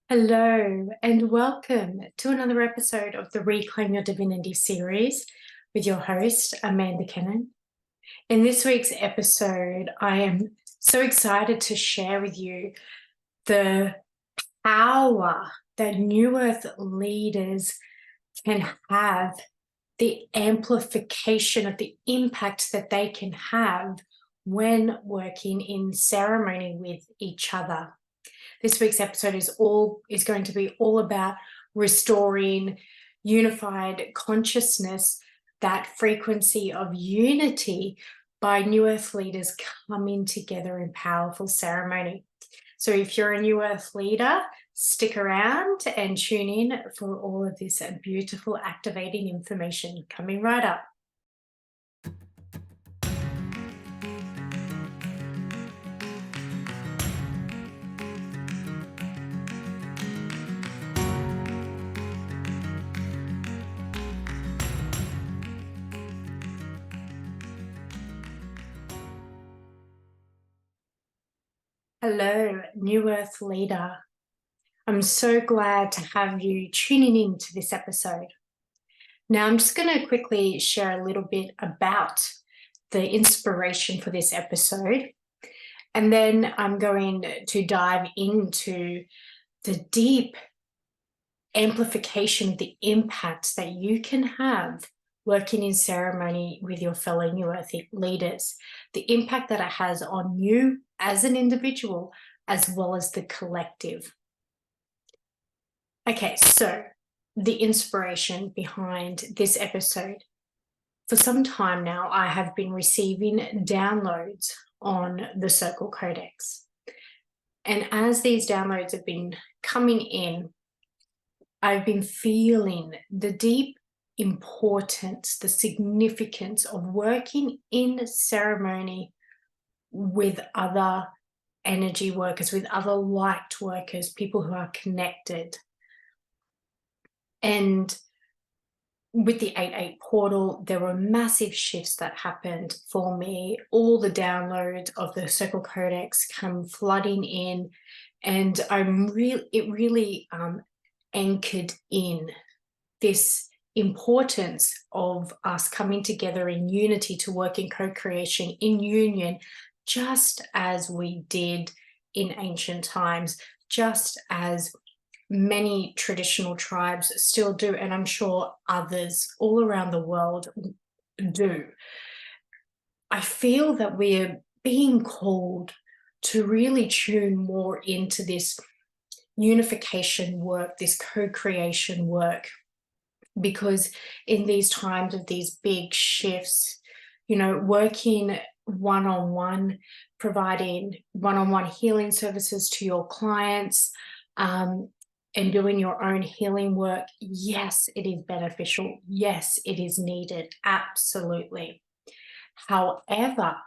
Hello, and welcome to another episode of the Reclaim Your Divinity series with your host, Amanda Kennan. In this week's episode, I am so excited to share with you the power that New Earth leaders can have, the amplification of the impact that they can have when working in ceremony with each other. This week's episode is going to be all about restoring unified consciousness, that frequency of unity by New Earth leaders coming together in powerful ceremony. So if you're a New Earth leader, stick around and tune in for all of this beautiful activating information coming right up. Hello, New Earth leader. I'm so glad to have you tuning in to this episode. Now, I'm just going to quickly share a little bit about the inspiration for this episode, and then I'm going to dive into the deep amplification of the impact that you can have working in ceremony with your fellow New Earth leaders, the impact that it has on you as an individual, as well as the collective. Okay, so the inspiration behind this episode. For some time now, I have been receiving downloads on the Circle Codex. And as these downloads have been coming in, I've been feeling the deep importance, the significance of working in ceremony with other energy workers, with other light workers, people who are connected. And with the 8-8 portal, there were massive shifts that happened for me. All the downloads of the Circle Codex come flooding in, and it really anchored in this importance of us coming together in unity to work in co-creation, in union, just as we did in ancient times, just as many traditional tribes still do, and I'm sure others all around the world do. I feel that we're being called to really tune more into this unification work, this co-creation work, because in these times of these big shifts, working one-on-one, providing one-on-one healing services to your clients, and doing your own healing work, yes, it is beneficial. Yes, it is needed. Absolutely. However,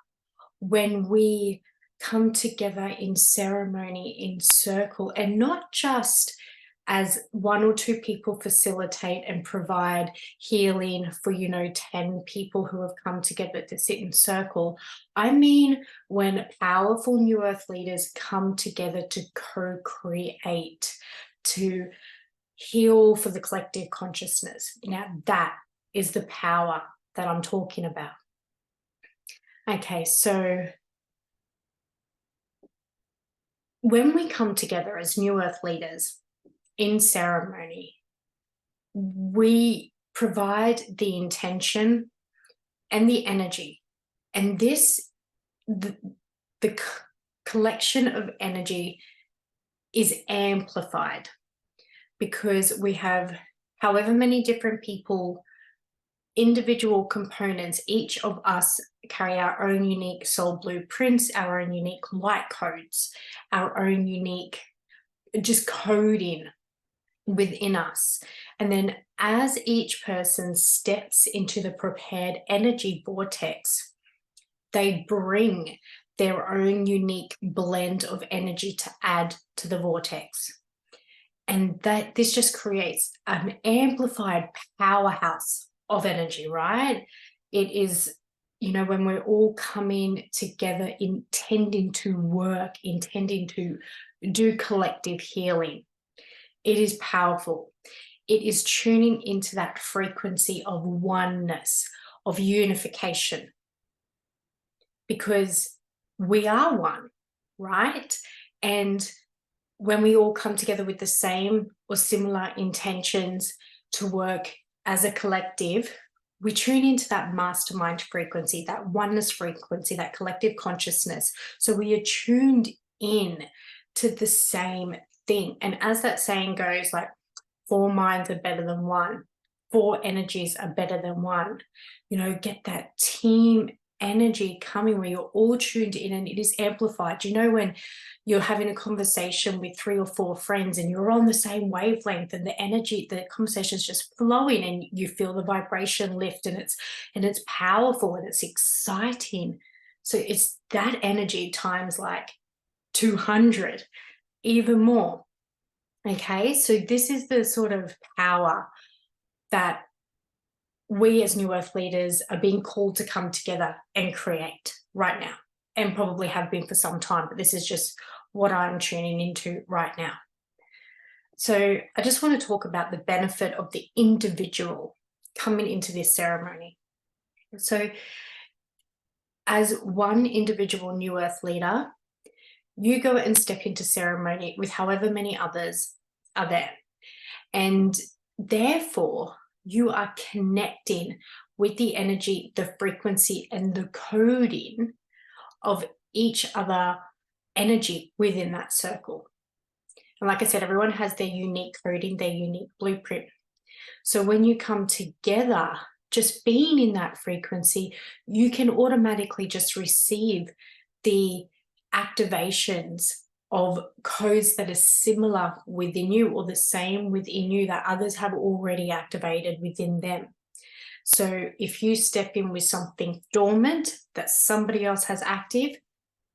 when we come together in ceremony, in circle, and not just as one or two people facilitate and provide healing for, 10 people who have come together to sit in circle. I mean, when powerful New Earth leaders come together to co-create, to heal for the collective consciousness. Now, that is the power that I'm talking about. Okay, so when we come together as New Earth leaders in ceremony, we provide the intention and the energy, and the collection of energy is amplified because we have however many different people, individual components. Each of us carry our own unique soul blueprints, our own unique light codes, our own unique just coding within us. And then as each person steps into the prepared energy vortex, they bring their own unique blend of energy to add to the vortex. And that this just creates an amplified powerhouse of energy, right? It is, when we're all coming together, intending to work, intending to do collective healing. It is powerful. It is tuning into that frequency of oneness, of unification, because we are one, right? And when we all come together with the same or similar intentions to work as a collective, we tune into that mastermind frequency, that oneness frequency, that collective consciousness. So we are tuned in to the same thing. And as that saying goes, like, 4 minds are better than one, 4 energies are better than one. Get that team energy coming where you're all tuned in and it is amplified. When you're having a conversation with 3 or 4 friends and you're on the same wavelength and the energy, the conversation is just flowing and you feel the vibration lift, and it's powerful and it's exciting. So it's that energy times like 200, even more. Okay, so this is the sort of power that we as New Earth leaders are being called to come together and create right now, and probably have been for some time, but this is just what I'm tuning into right now. So I just want to talk about the benefit of the individual coming into this ceremony. So as one individual New Earth leader, you go and step into ceremony with however many others are there. And therefore, you are connecting with the energy, the frequency, and the coding of each other energy within that circle. And like I said, everyone has their unique coding, their unique blueprint. So when you come together, just being in that frequency, you can automatically just receive the activations of codes that are similar within you or the same within you that others have already activated within them. So if you step in with something dormant that somebody else has active,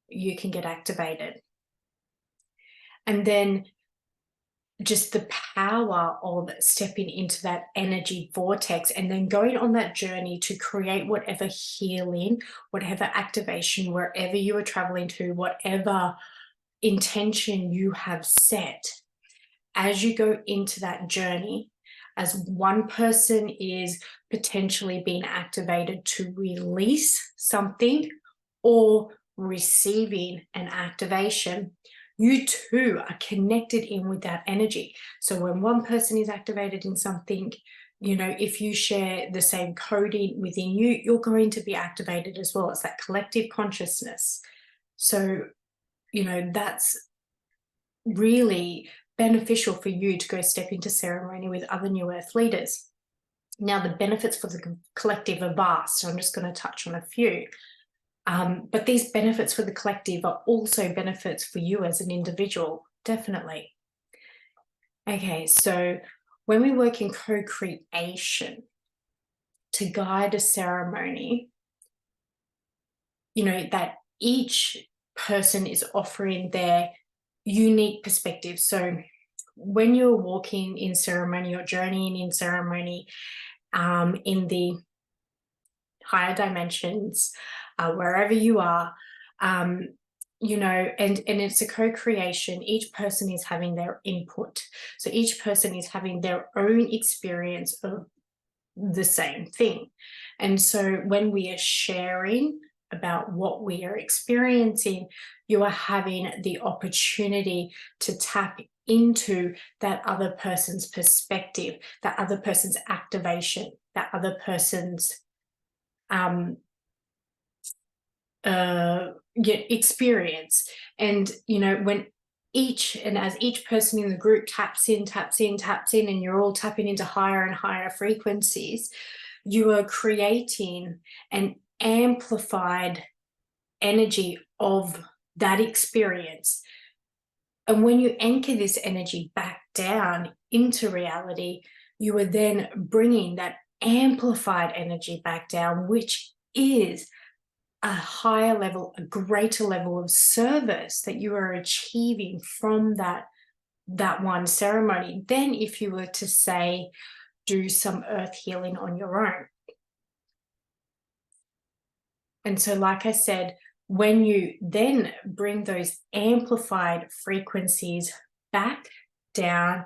you can get activated. And then just the power of stepping into that energy vortex and then going on that journey to create whatever healing, whatever activation, wherever you are traveling to, whatever intention you have set. As you go into that journey, as one person is potentially being activated to release something or receiving an activation, you too are connected in with that energy. So when one person is activated in something, if you share the same coding within you, you're going to be activated as well. It's that collective consciousness. So, that's really beneficial for you to go step into ceremony with other New Earth leaders. Now, the benefits for the collective are vast. So I'm just going to touch on a few. But these benefits for the collective are also benefits for you as an individual, definitely. Okay, so when we work in co-creation to guide a ceremony, that each person is offering their unique perspective. So when you're walking in ceremony or journeying in ceremony, in the higher dimensions, wherever you are, and it's a co-creation. Each person is having their input. So each person is having their own experience of the same thing. And so when we are sharing about what we are experiencing, you are having the opportunity to tap into that other person's perspective, that other person's activation, that other person's experience. And when as each person in the group taps in, and you're all tapping into higher and higher frequencies, you are creating an amplified energy of that experience. And when you anchor this energy back down into reality, you are then bringing that amplified energy back down, which is a higher level, a greater level of service that you are achieving from that one ceremony than if you were to, say, do some earth healing on your own. And so, like I said, when you then bring those amplified frequencies back down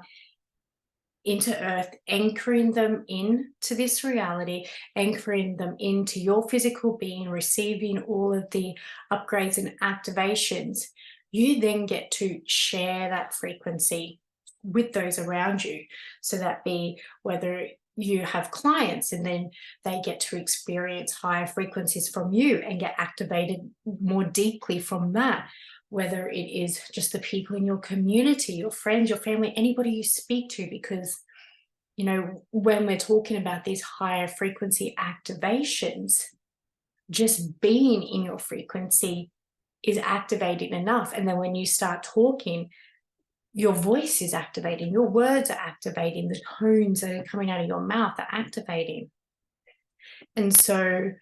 into earth, anchoring them into this reality, anchoring them into your physical being, receiving all of the upgrades and activations, you then get to share that frequency with those around you. So that be whether you have clients and then they get to experience higher frequencies from you and get activated more deeply from that, whether it is just the people in your community, your friends, your family, anybody you speak to, because when we're talking about these higher frequency activations, just being in your frequency is activating enough. And then when you start talking, your voice is activating, your words are activating, the tones that are coming out of your mouth are activating. And so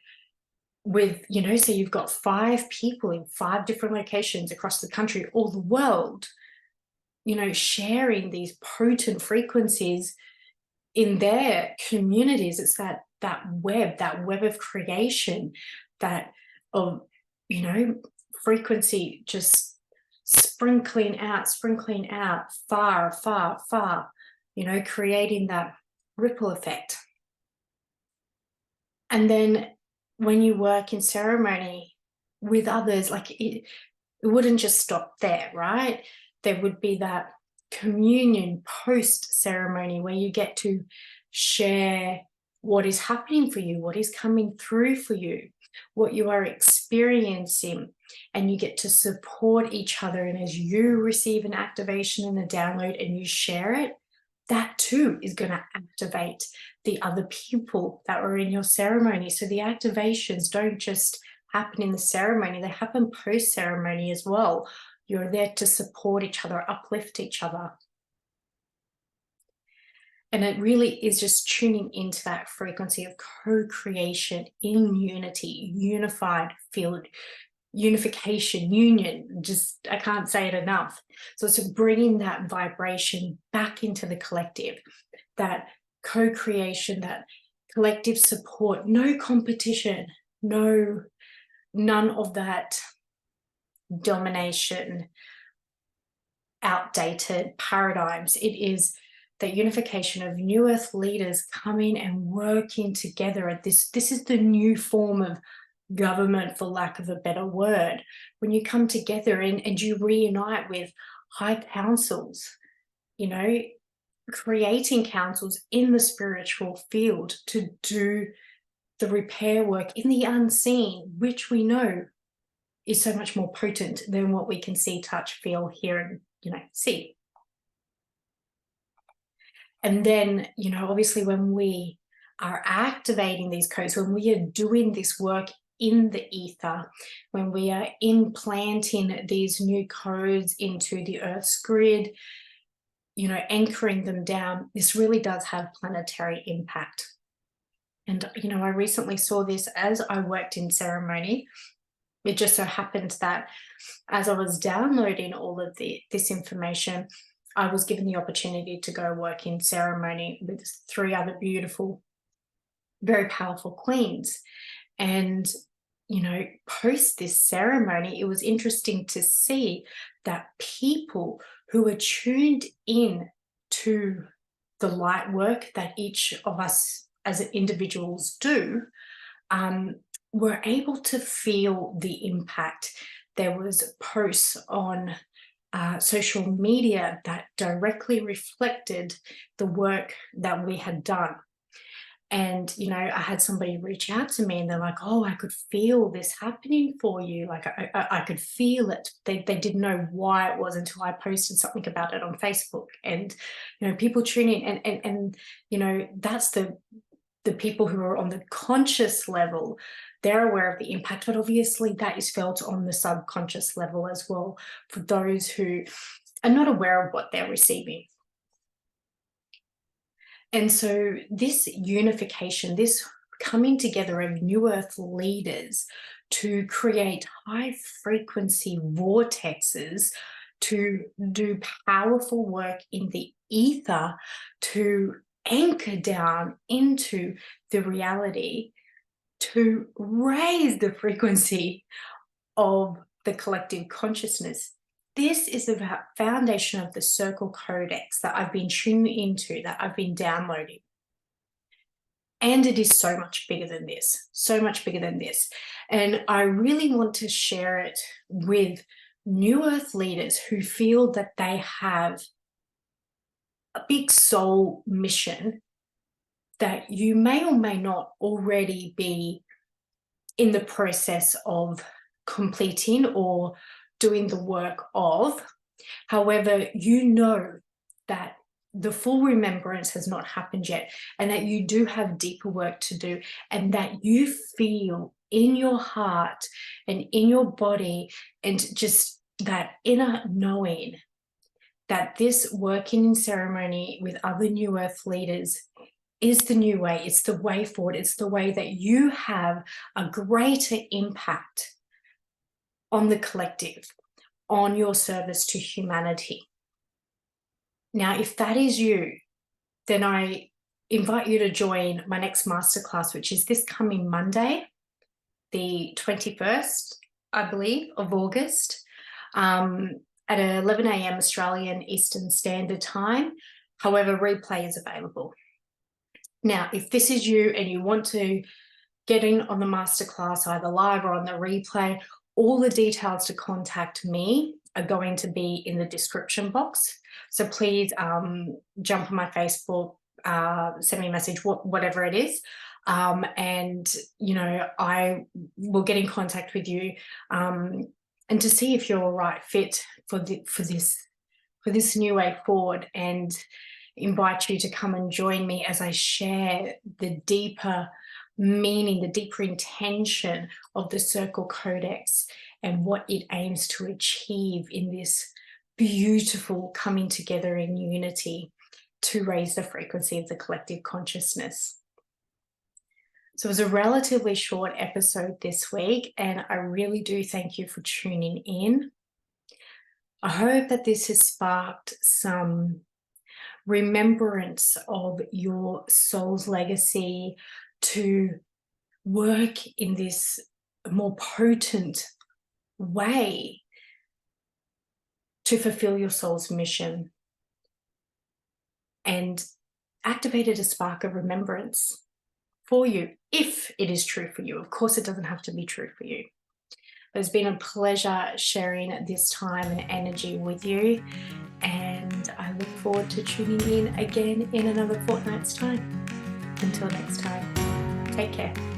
so you've got 5 people in 5 different locations across the country or the world, sharing these potent frequencies in their communities. It's that web of creation, that of frequency just sprinkling out far, far, far, creating that ripple effect. And then when you work in ceremony with others, like it wouldn't just stop there, right? There would be that communion post ceremony where you get to share what is happening for you, what is coming through for you, what you are experiencing, and you get to support each other. And as you receive an activation and a download and you share it, that too is going to activate the other people that were in your ceremony. So the activations don't just happen in the ceremony, they happen post ceremony as well. You're there to support each other, uplift each other. And it really is just tuning into that frequency of co-creation in unity, unified field, unification, union. Just, I can't say it enough. So it's bringing that vibration back into the collective, that co-creation, that collective support, no competition, none of that domination, outdated paradigms. It is the unification of new earth leaders coming and working together. This is the new form of government, for lack of a better word, when you come together and you reunite with high councils, creating councils in the spiritual field to do the repair work in the unseen, which we know is so much more potent than what we can see, touch, feel, hear, and see. And then, obviously when we are activating these codes, when we are doing this work in the ether, when we are implanting these new codes into the Earth's grid, anchoring them down, this really does have planetary impact. And, I recently saw this as I worked in ceremony. It just so happened that as I was downloading all of this information, I was given the opportunity to go work in ceremony with 3 other beautiful, very powerful queens. And, post this ceremony, it was interesting to see that people who are tuned in to the light work that each of us as individuals do, were able to feel the impact. There was posts on social media that directly reflected the work that we had done. And, I had somebody reach out to me and they're like, oh, I could feel this happening for you. Like I could feel it. They didn't know why it was until I posted something about it on Facebook. And, people tune in and that's the people who are on the conscious level. They're aware of the impact, but obviously that is felt on the subconscious level as well for those who are not aware of what they're receiving. And so this unification, this coming together of new earth leaders to create high frequency vortexes, to do powerful work in the ether, to anchor down into the reality, to raise the frequency of the collective consciousness, This is the foundation of the Circle Codex that I've been tuning into, that I've been downloading. And it is so much bigger than this, so much bigger than this. And I really want to share it with New Earth leaders who feel that they have a big soul mission that you may or may not already be in the process of completing or doing the work of. However, you know that the full remembrance has not happened yet, and that you do have deeper work to do, and that you feel in your heart and in your body, and just that inner knowing that this working in ceremony with other New Earth leaders is the new way. It's the way forward. It's the way that you have a greater impact on the collective, on your service to humanity. Now, if that is you, then I invite you to join my next masterclass, which is this coming Monday, the 21st, I believe, of August, at 11 a.m. Australian Eastern Standard Time. However, replay is available. Now, if this is you and you want to get in on the masterclass, either live or on the replay, all the details to contact me are going to be in the description box. So please jump on my Facebook, send me a message, whatever it is. And, I will get in contact with you and to see if you're a right fit for this new way forward, and invite you to come and join me as I share the deeper meaning, the deeper intention of the Circle Codex and what it aims to achieve in this beautiful coming together in unity to raise the frequency of the collective consciousness. So it was a relatively short episode this week, and I really do thank you for tuning in. I hope that this has sparked some remembrance of your soul's legacy to work in this more potent way to fulfill your soul's mission, and activated a spark of remembrance for you, if it is true for you. Of course, it doesn't have to be true for you. It's been a pleasure sharing this time and energy with you, and I look forward to tuning in again in another fortnight's time. Until next time, take care.